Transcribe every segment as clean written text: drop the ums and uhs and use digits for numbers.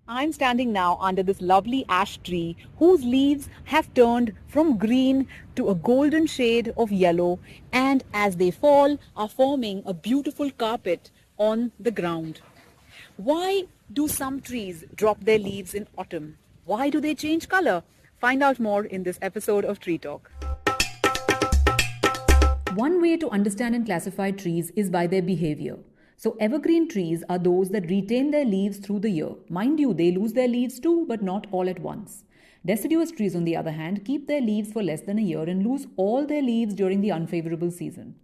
I'm standing now under this lovely ash tree whose leaves have turned from green to a golden shade of yellow, and as they fall are forming a beautiful carpet on the ground. Why do some trees drop their leaves in autumn? Why do they change color? Find out more in this episode of Tree Talk. One way to understand and classify trees is by their behavior. So, evergreen trees are those that retain their leaves through the year. Mind you, they lose their leaves too, but not all at once. Deciduous trees, on the other hand, keep their leaves for less than a year and lose all their leaves during the unfavorable season.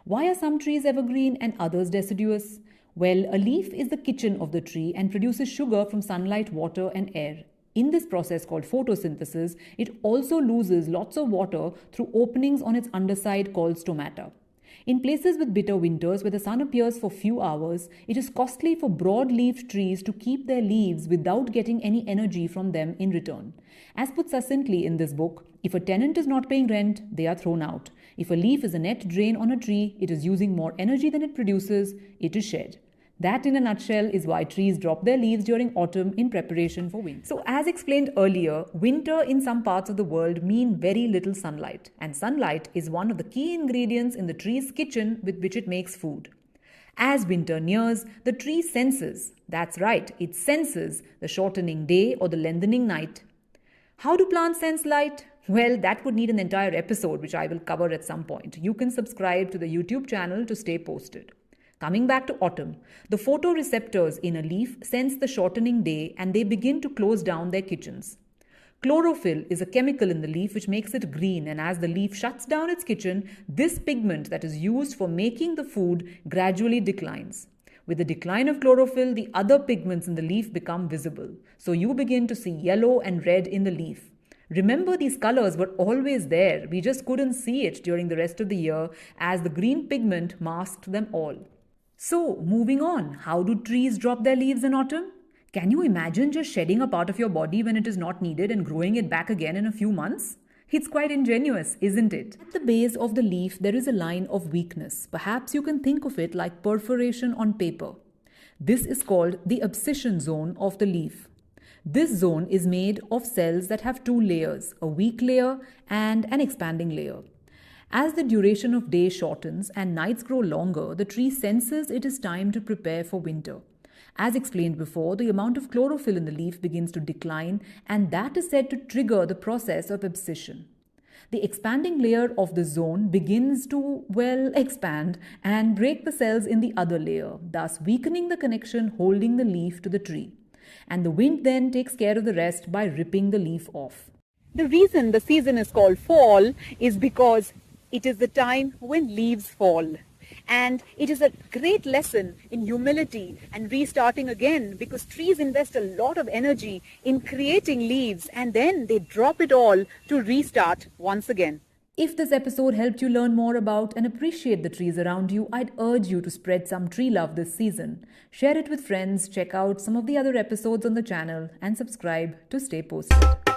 Why are some trees evergreen and others deciduous? Well, a leaf is the kitchen of the tree and produces sugar from sunlight, water, and air. In this process called photosynthesis, it also loses lots of water through openings on its underside called stomata. In places with bitter winters where the sun appears for few hours, it is costly for broad-leaved trees to keep their leaves without getting any energy from them in return. As put succinctly in this book, if a tenant is not paying rent, they are thrown out. If a leaf is a net drain on a tree, it is using more energy than it produces, it is shed. That, in a nutshell, is why trees drop their leaves during autumn in preparation for winter. So, as explained earlier, winter in some parts of the world mean very little sunlight, and sunlight is one of the key ingredients in the tree's kitchen with which it makes food. As winter nears, the tree senses, that's right, it senses the shortening day or the lengthening night. How do plants sense light? Well, that would need an entire episode, which I will cover at some point. You can subscribe to the YouTube channel to stay posted. Coming back to autumn, the photoreceptors in a leaf sense the shortening day and they begin to close down their kitchens. Chlorophyll is a chemical in the leaf which makes it green, and as the leaf shuts down its kitchen, this pigment that is used for making the food gradually declines. With the decline of chlorophyll, the other pigments in the leaf become visible. So you begin to see yellow and red in the leaf. Remember, these colors were always there. We just couldn't see it during the rest of the year as the green pigment masked them all. So, moving on, how do trees drop their leaves in autumn? Can you imagine just shedding a part of your body when it is not needed and growing it back again in a few months? It's quite ingenious, isn't it? At the base of the leaf, there is a line of weakness. Perhaps you can think of it like perforation on paper. This is called the abscission zone of the leaf. This zone is made of cells that have two layers, a weak layer and an expanding layer. As the duration of day shortens and nights grow longer, the tree senses it is time to prepare for winter. As explained before, the amount of chlorophyll in the leaf begins to decline, and that is said to trigger the process of abscission. The expanding layer of the zone begins to, expand and break the cells in the other layer, thus weakening the connection holding the leaf to the tree. And the wind then takes care of the rest by ripping the leaf off. The reason the season is called fall is because it is the time when leaves fall. And it is a great lesson in humility and restarting again, because trees invest a lot of energy in creating leaves and then they drop it all to restart once again. If this episode helped you learn more about and appreciate the trees around you, I'd urge you to spread some tree love this season. Share it with friends, check out some of the other episodes on the channel, and subscribe to stay posted.